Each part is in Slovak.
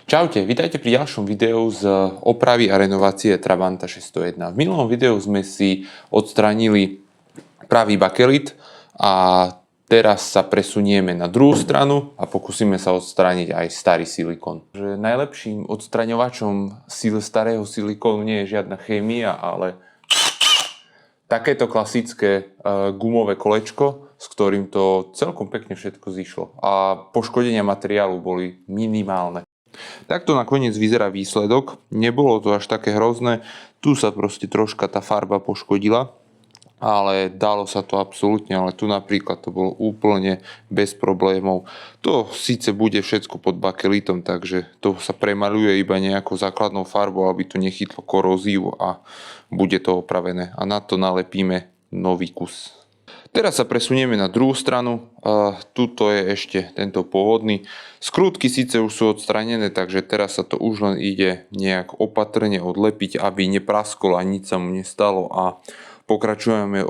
Čaute, vítajte pri ďalšom videu z opravy a renovácie Trabanta 601. V minulom videu sme si odstránili pravý bakelit a teraz sa presunieme na druhú stranu a pokúsime sa odstrániť aj starý silikón. Najlepším odstraňovačom starého silikónu nie je žiadna chémia, ale takéto klasické gumové kolečko, s ktorým to celkom pekne všetko zišlo a poškodenia materiálu boli minimálne. Takto nakoniec vyzerá výsledok, nebolo to až také hrozné, tu sa proste troška tá farba poškodila, ale dalo sa to absolútne, ale tu napríklad to bolo úplne bez problémov. To síce bude všetko pod bakelitom, takže to sa premaluje iba nejakou základnou farbou, aby to nechytlo koróziu a bude to opravené a na to nalepíme nový kus. Teraz sa presunieme na druhú stranu, tuto je ešte tento pôvodný. Skrutky síce už sú odstranené, takže teraz sa to už len ide nejak opatrne odlepiť, aby neprasklo a nič sa mu nestalo a pokračujeme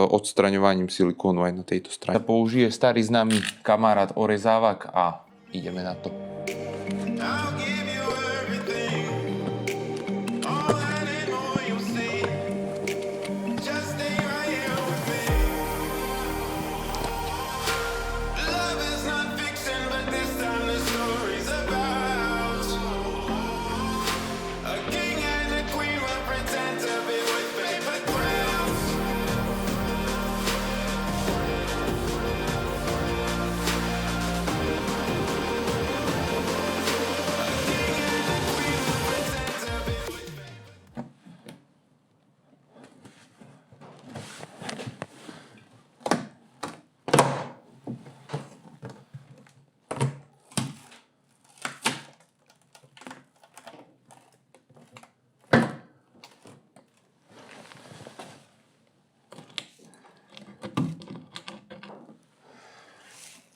odstraňovaním silikónu aj na tejto strane. Použije starý známy kamarát orezávak a ideme na to.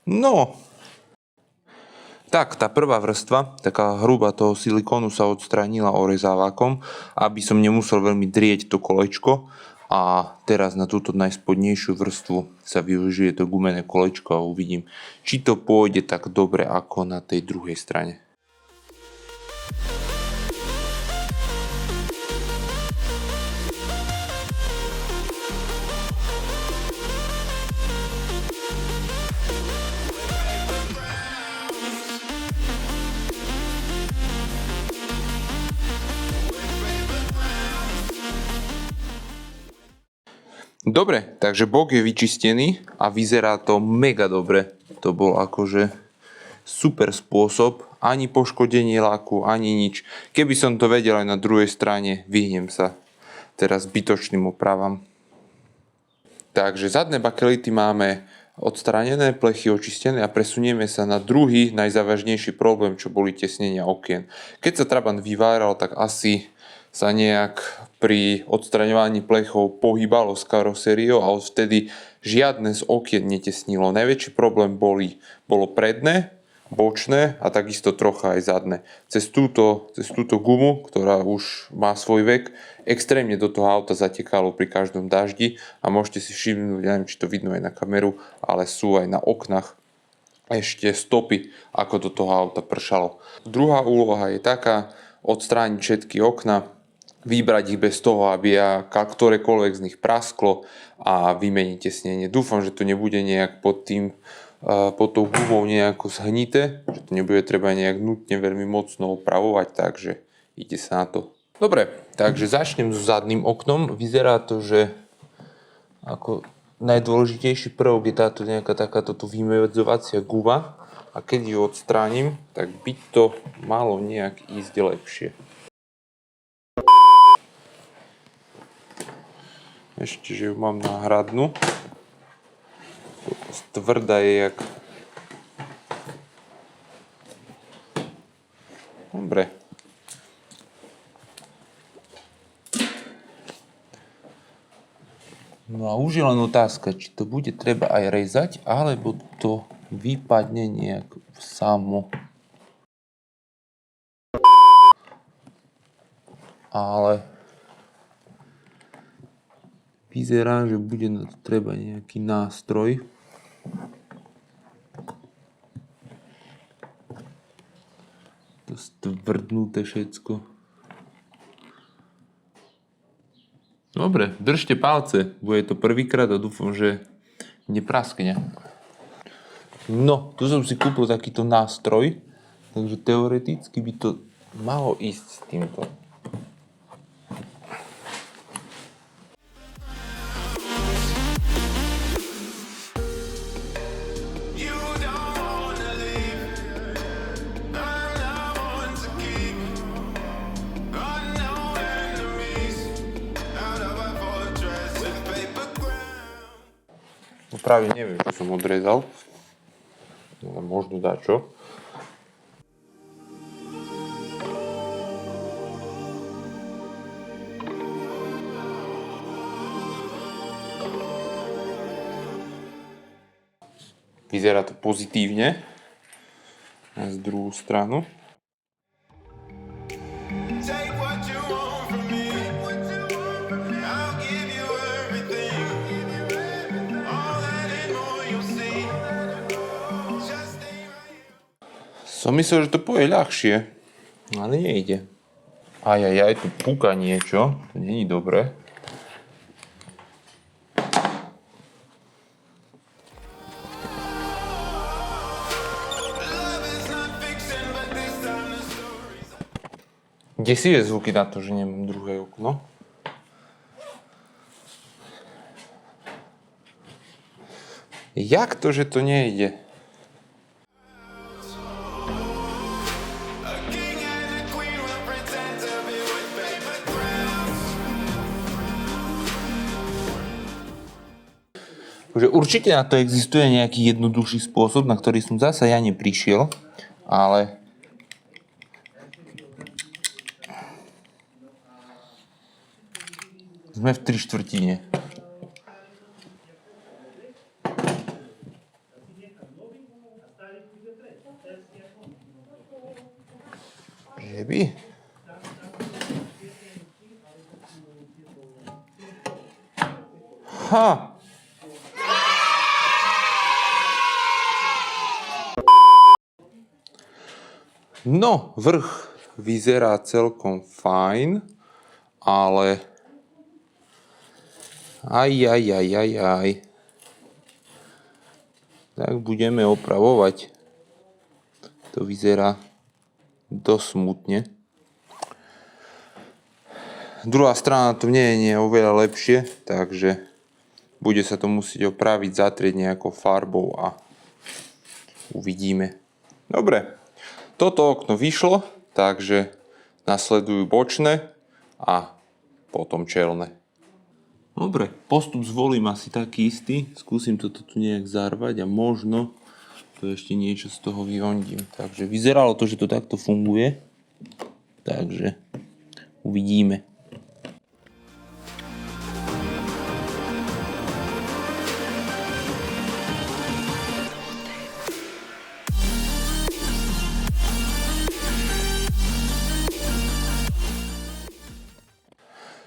No, tak tá prvá vrstva, taká hrubá toho silikónu sa odstránila orezávakom, aby som nemusel veľmi drieť to kolečko. A teraz na túto najspodnejšiu vrstvu sa využije to gumené kolečko a uvidím, či to pôjde tak dobre ako na tej druhej strane. Dobre, takže bok je vyčistený a vyzerá to mega dobre. To bol akože super spôsob, ani poškodenie laku, ani nič. Keby som to vedel aj na druhej strane, vyhnem sa teraz zbytočným opravám. Takže zadné bakelity máme odstránené, plechy očistené a presunieme sa na druhý najzávažnejší problém, čo boli tesnenia okien. Keď sa Trabant vyváral, tak asi sa nejak pri odstraňovaní plechov pohýbalo s karosériou a odvtedy žiadne z okien netesnilo. Najväčší problém bolo predné, bočné a takisto trocha aj zadné. Cez túto gumu, ktorá už má svoj vek, extrémne do toho auta zatekalo pri každom daždi a môžete si všimnúť, neviem, či to vidno aj na kameru, ale sú aj na oknách ešte stopy, ako do toho auta pršalo. Druhá úloha je taká, odstrániť všetky okná, vybrať ich bez toho, aby ktorékoľvek z nich prasklo a vymeniť tesnenie. Dúfam, že to nebude nejak pod tou gumou nejako zhnité, že to nebude treba nejak nutne veľmi mocno opravovať, takže ide sa na to. Dobre, takže začnem so zadným oknom. Vyzerá to, že ako najdôležitejší prvok je táto nejaká takáto vymedzovacia guma a keď ju odstránim, tak by to malo nejak ísť lepšie. Ešte, že ju mám náhradnú. Tvrdá je jak... Dobre. No a už je len otázka, či to bude treba aj rezať, alebo to vypadne nejak samo. Ale vyzerá, že bude na to treba nejaký nástroj. To to stvrdnuté všetko. Dobre, držte palce. Bude to prvýkrát a dúfam, že nepraskne. No, tu som si kúpil takýto nástroj, takže teoreticky by to malo ísť s týmto. Práve neviem, čo som odrezal. Ale možno dá čo. Vyzerá to pozitívne. A z druhú stranu. Som myslel, že to pôjde ľahšie, ale nejde. Ajajaj, tu púka niečo, to není dobré. Desivé zvuky na to, že nemám druhé okno. Jak to, že to nejde? Takže určite na to existuje nejaký jednoduchší spôsob, na ktorý som zasa ja neprišiel, ale sme v 3/4. Že by? Ha! No, vrch vyzerá celkom fajn, ale aj. Tak budeme opravovať. To vyzerá dosť smutne. Druhá strana to nie je oveľa lepšie, takže bude sa to musieť opraviť, zatrieť nejakou farbou a uvidíme. Dobre. Toto okno vyšlo, takže nasledujú bočné a potom čelné. Dobre, postup zvolím asi taký istý. Skúsim toto tu nejak zarvať a možno to ešte niečo z toho vyhondím. Takže vyzeralo to, že to takto funguje. Takže uvidíme.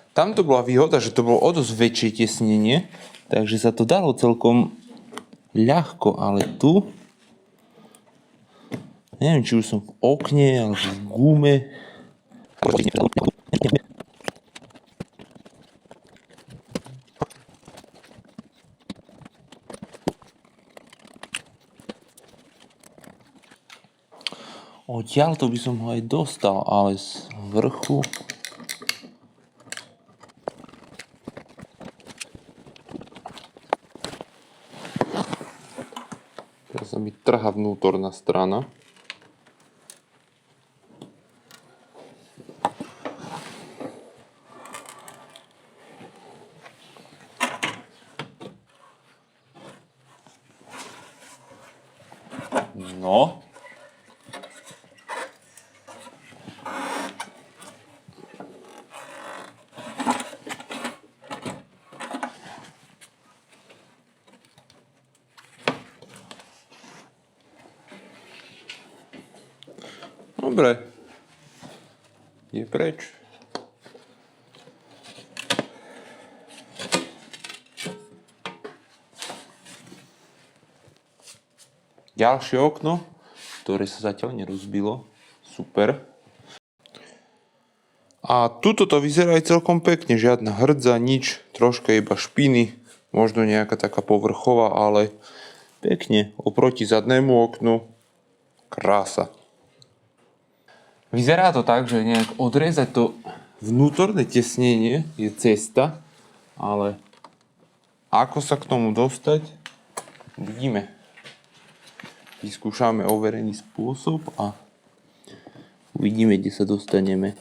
Tam to bola výhoda, že to bolo o dosť väčšie tesnenie, takže sa to dalo celkom ľahko, ale tu neviem, či už som v okne, alebo v gume. Odtiaľ to by som ho aj dostal, ale z vrchu sa mi trhá vnútorná strana. No. Dobre. Je preč. Ďalšie okno, ktoré sa zatiaľ nerozbilo, Super. A tuto to vyzerá aj celkom pekne, žiadna hrdza, nič, troška iba špiny, možno nejaká taká povrchová, ale pekne, oproti zadnému oknu, krása. Vyzerá to tak, že nejak odrezať to vnútorné tesnenie je cesta, ale ako sa k tomu dostať, vidíme. Vyskúšame overený spôsob a uvidíme, kde sa dostaneme.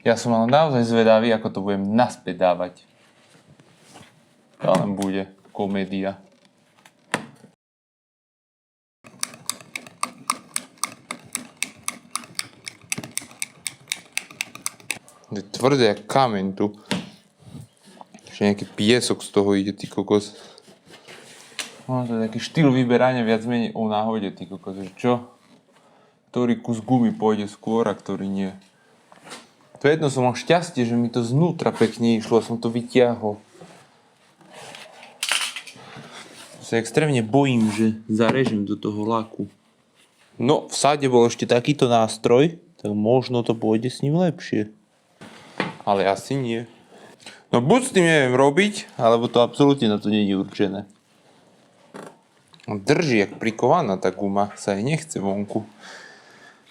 Ja som ale naozaj zvedavý, ako to budem naspäť dávať. To len bude komédia. Je tvrdé jak kameň tu. Ešte nejaký piesok z toho ide, ty kokos. No, to je taký štýl vyberania viac menej o náhode, ty kokos. Čo? Ktorý kus gumy pôjde skôr a ktorý nie. To jedno, som mal šťastie, že mi to znútra pekne išlo a som to vytiahol. Sa extrémne bojím, že zarežem do toho laku. No, v sade bol ešte takýto nástroj, tak možno to pôjde s ním lepšie. Ale asi nie. No buď s tým neviem robiť, alebo to absolútne na to nie je určené. Drží jak prikovaná tá guma, sa jej nechce vonku.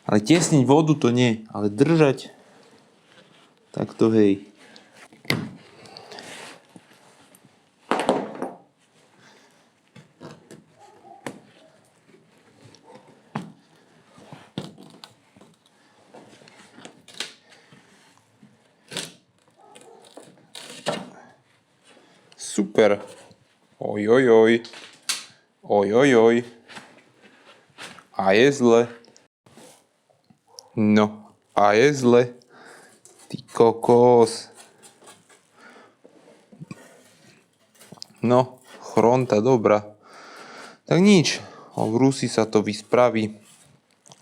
Ale tiesniť vodu to nie, ale držať tak to hej. Super. Ojojoj. Ojojoj. A je zle. No, a je zle. Ty kokos. No, chronta dobrá. Tak nič, v Rusi sa to vyspraví.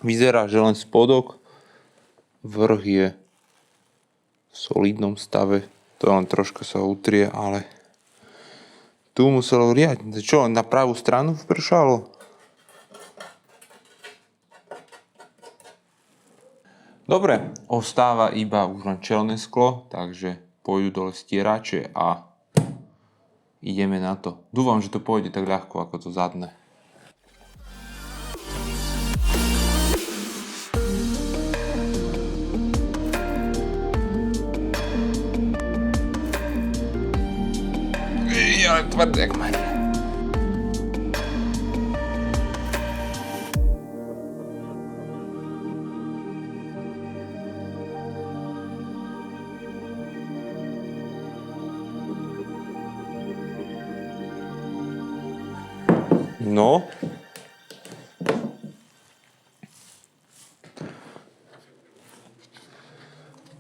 Vyzerá, že len spodok. Vrch je v solidnom stave. To len troška sa utrie, ale tu muselo riadne. Čo, len na pravú stranu vpršalo? Dobre, ostáva iba už len čelné sklo, takže pôjdu dole stierače a ideme na to. Dúfam, že to pôjde tak ľahko ako to zadné. Ale tvrdé jak Maria. No.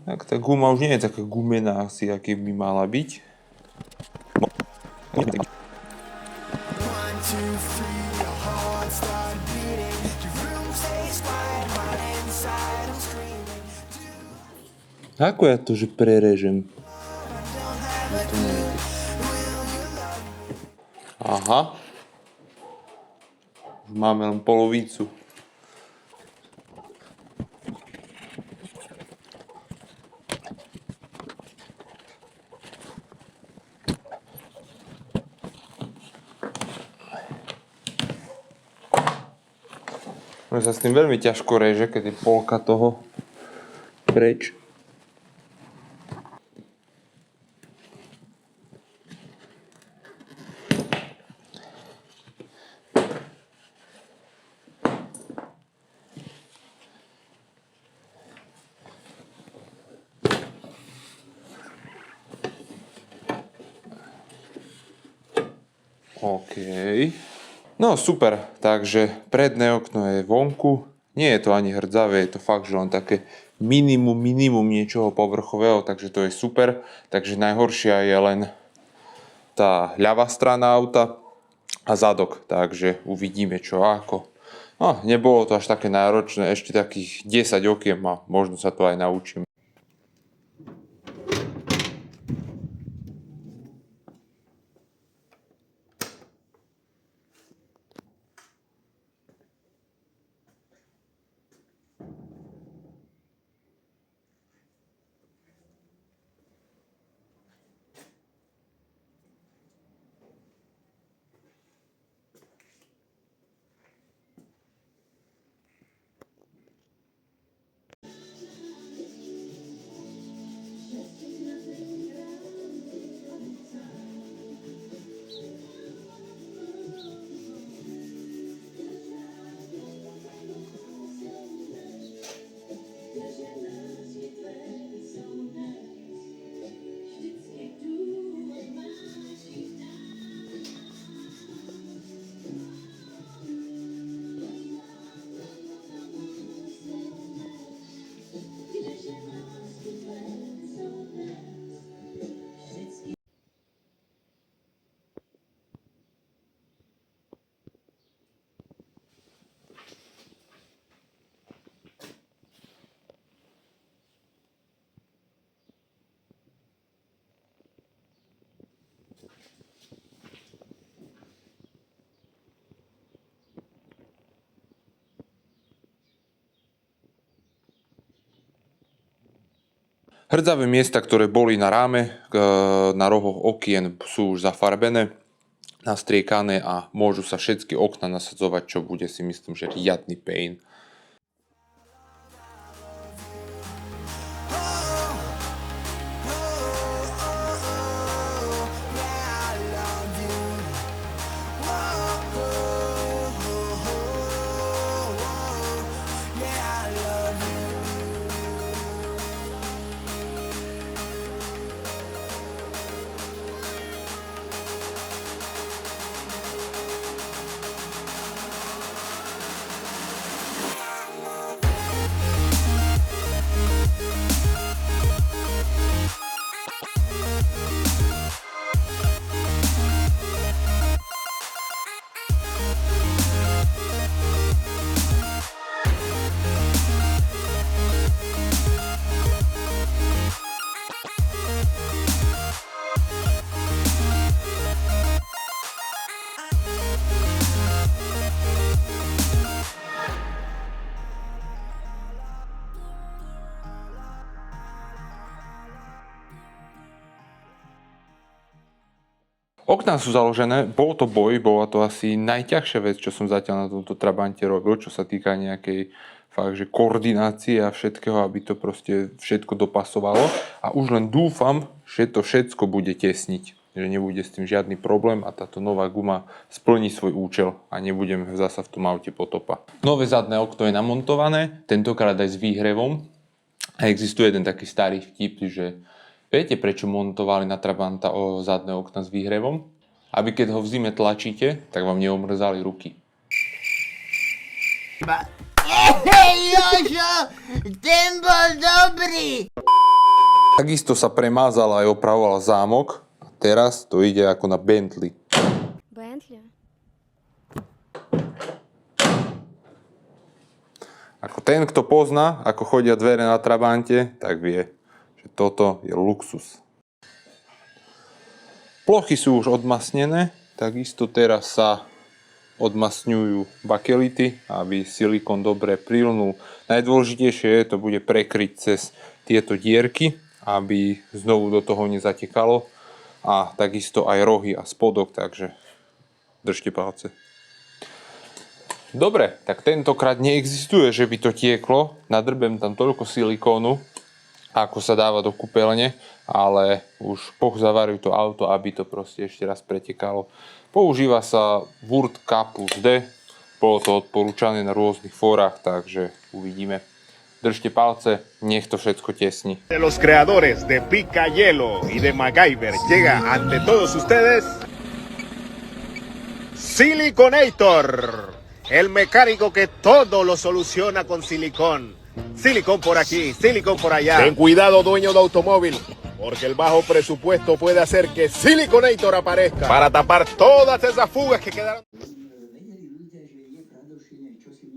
Tak tá guma už nie je taká gumená asi, aký by mala byť. Ako ja to, že prerežem? Aha. Už máme len polovicu. Mne sa s tým veľmi ťažko reže, keď je polka toho preč. OK. No super, takže predné okno je vonku. Nie je to ani hrdzavé, je to fakt, že len také minimum niečoho povrchového, takže to je super. Takže najhoršia je len tá ľavá strana auta a zadok, takže uvidíme čo ako. No, nebolo to až také náročné, ešte takých 10 okien a možno sa to aj naučím. Hrdzavé miesta, ktoré boli na ráme, na rohoch okien sú už zafarbené, nastriekané a môžu sa všetky okna nasadzovať, čo bude si myslím, že riadny pain. Okná sú založené, bol to boj, bola to asi najťažšia vec, čo som zatiaľ na tomto Trabante robil, čo sa týka nejakej fakt, že koordinácie a všetkého, aby to proste všetko dopasovalo. A už len dúfam, že to všetko bude tesniť, že nebude s tým žiadny problém a táto nová guma splní svoj účel a nebudem zasa v tom aute potopa. Nové zadné okno je namontované, tentokrát aj s výhrevom. A existuje jeden taký starý vtip, že viete, prečo montovali na Trabanta zadné okna s výhrevom? Aby keď ho v zime tlačíte, tak vám neomrzali ruky. Jožo, ten bol dobrý! Takisto sa premázal a aj opravoval zámok a teraz to ide ako na Bentley. Bentley? Ako ten, kto pozná, ako chodia dvere na Trabante, tak vie, že toto je luxus. Plochy sú už odmasnené, takisto teraz sa odmasňujú bakelity, aby silikon dobre prilnul. Najdôležitejšie je, to bude prekryť cez tieto dierky, aby znovu do toho nezatekalo. A takisto aj rohy a spodok, takže držte palce. Dobre, tak tentokrát neexistuje, že by to tieklo. Nadrbem tam toľko silikónu, ako sa dáva do kúpeľne, ale už pozavarujú to auto, aby to proste ešte raz pretekalo. Používa sa Word K plus D, bolo to odporúčané na rôznych fórach, takže uvidíme. Držte palce, nech to všetko tesní. De los creadores de Pica Hielo y de MacGyver llega ante todos ustedes Siliconator, el mecánico que todo lo soluciona con silicón. Silicón por aquí, silicón por allá. Ten cuidado, dueño de automóvil, porque el bajo presupuesto puede hacer que Siliconator aparezca para tapar todas esas fugas que quedaron. Vedeli ľudia, že je pradošine, čo si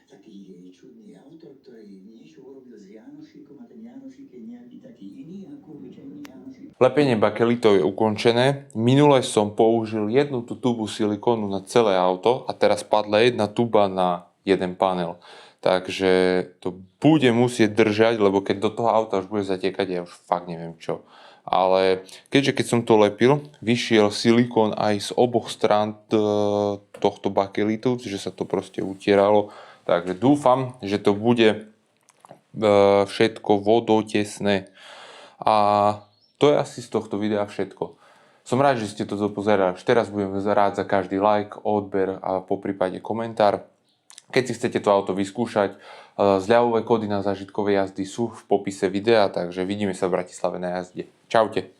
taký čudný autor, ktorý niečo urobil s Jánošikom a ten Jánošik je nejaký taký iný ako obyčajný Jánošik. Lepenie bakelitov je ukončené. Minule som použil jednu tú tubu silikónu na celé auto a teraz padla jedna tuba na jeden panel. Takže to bude musieť držať, lebo keď do toho auta už bude zatekať, ja už fakt neviem čo. Ale keďže keď som to lepil, vyšiel silikón aj z oboch strán tohto bakelitu, že sa to proste utieralo. Takže dúfam, že to bude všetko vodotesné. A to je asi z tohto videa všetko. Som rád, že ste toto pozerali. Teraz budem rád za každý like, odber a poprípade komentár. Keď si chcete to auto vyskúšať, zľavové kódy na zážitkové jazdy sú v popise videa, takže vidíme sa v Bratislave na jazde. Čaute.